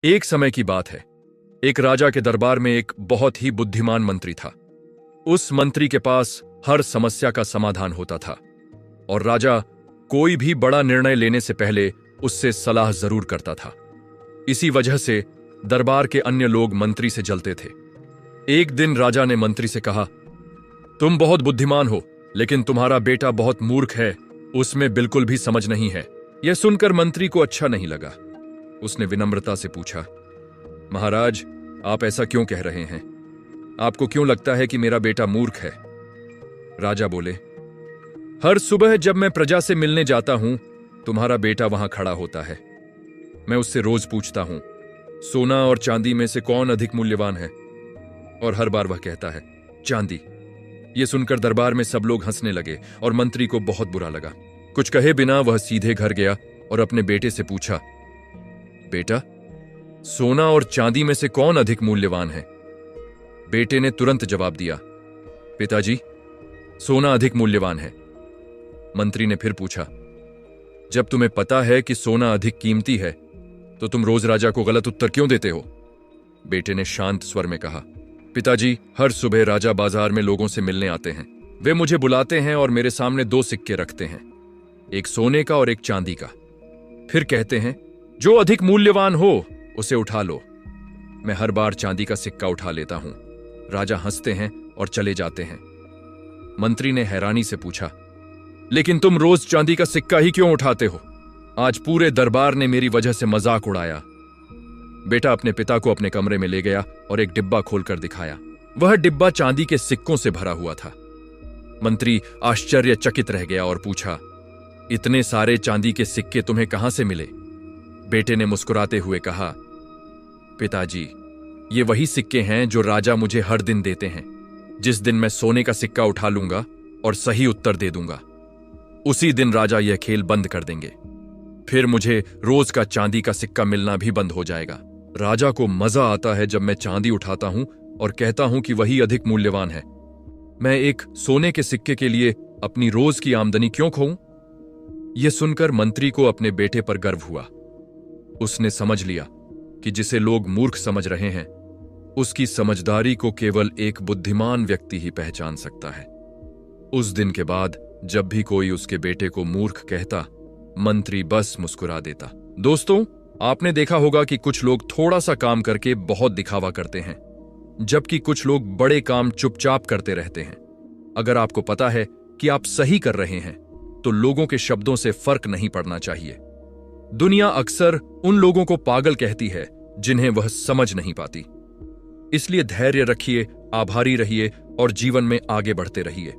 एक समय की बात है। एक राजा के दरबार में एक बहुत ही बुद्धिमान मंत्री था। उस मंत्री के पास हर समस्या का समाधान होता था और राजा कोई भी बड़ा निर्णय लेने से पहले उससे सलाह जरूर करता था। इसी वजह से दरबार के अन्य लोग मंत्री से जलते थे। एक दिन राजा ने मंत्री से कहा, तुम बहुत बुद्धिमान हो, लेकिन तुम्हारा बेटा बहुत मूर्ख है, उसमें बिल्कुल भी समझ नहीं है। यह सुनकर मंत्री को अच्छा नहीं लगा। उसने विनम्रता से पूछा, महाराज, आप ऐसा क्यों कह रहे हैं? आपको क्यों लगता है कि मेरा बेटा मूर्ख है? राजा बोले, हर सुबह जब मैं प्रजा से मिलने जाता हूं, तुम्हारा बेटा वहां खड़ा होता है। मैं उससे रोज पूछता हूं, सोना और चांदी में से कौन अधिक मूल्यवान है? और हर बार वह कहता है, चांदी। यह सुनकर दरबार में सब लोग हंसने लगे और मंत्री को बहुत बुरा लगा। कुछ कहे बिना वह सीधे घर गया और अपने बेटे से पूछा, बेटा, सोना और चांदी में से कौन अधिक मूल्यवान है? बेटे ने तुरंत जवाब दिया, पिताजी, सोना अधिक मूल्यवान है। मंत्री ने फिर पूछा, जब तुम्हें पता है कि सोना अधिक कीमती है, तो तुम रोज राजा को गलत उत्तर क्यों देते हो? बेटे ने शांत स्वर में कहा, पिताजी, हर सुबह राजा बाजार में लोगों से मिलने आते हैं। वे मुझे बुलाते हैं और मेरे सामने 2 सिक्के रखते हैं, एक सोने का और एक चांदी का। फिर कहते हैं, जो अधिक मूल्यवान हो उसे उठा लो। मैं हर बार चांदी का सिक्का उठा लेता हूं। राजा हंसते हैं और चले जाते हैं। मंत्री ने हैरानी से पूछा, लेकिन तुम रोज चांदी का सिक्का ही क्यों उठाते हो? आज पूरे दरबार ने मेरी वजह से मजाक उड़ाया। बेटा अपने पिता को अपने कमरे में ले गया और एक डिब्बा खोलकर दिखाया। वह डिब्बा चांदी के सिक्कों से भरा हुआ था। मंत्री आश्चर्यचकित रह गया और पूछा, इतने सारे चांदी के सिक्के तुम्हें कहां से मिले? बेटे ने मुस्कुराते हुए कहा, पिताजी, ये वही सिक्के हैं जो राजा मुझे हर दिन देते हैं। जिस दिन मैं सोने का सिक्का उठा लूंगा और सही उत्तर दे दूंगा, उसी दिन राजा यह खेल बंद कर देंगे। फिर मुझे रोज का चांदी का सिक्का मिलना भी बंद हो जाएगा। राजा को मजा आता है जब मैं चांदी उठाता हूं और कहता हूं कि वही अधिक मूल्यवान है। मैं एक सोने के सिक्के के लिए अपनी रोज की आमदनी क्यों खोऊं? यह सुनकर मंत्री को अपने बेटे पर गर्व हुआ। उसने समझ लिया कि जिसे लोग मूर्ख समझ रहे हैं, उसकी समझदारी को केवल एक बुद्धिमान व्यक्ति ही पहचान सकता है। उस दिन के बाद जब भी कोई उसके बेटे को मूर्ख कहता, मंत्री बस मुस्कुरा देता। दोस्तों, आपने देखा होगा कि कुछ लोग थोड़ा सा काम करके बहुत दिखावा करते हैं, जबकि कुछ लोग बड़े काम चुपचाप करते रहते हैं। अगर आपको पता है कि आप सही कर रहे हैं, तो लोगों के शब्दों से फर्क नहीं पड़ना चाहिए। दुनिया अक्सर उन लोगों को पागल कहती है जिन्हें वह समझ नहीं पाती। इसलिए धैर्य रखिए, आभारी रहिए और जीवन में आगे बढ़ते रहिए।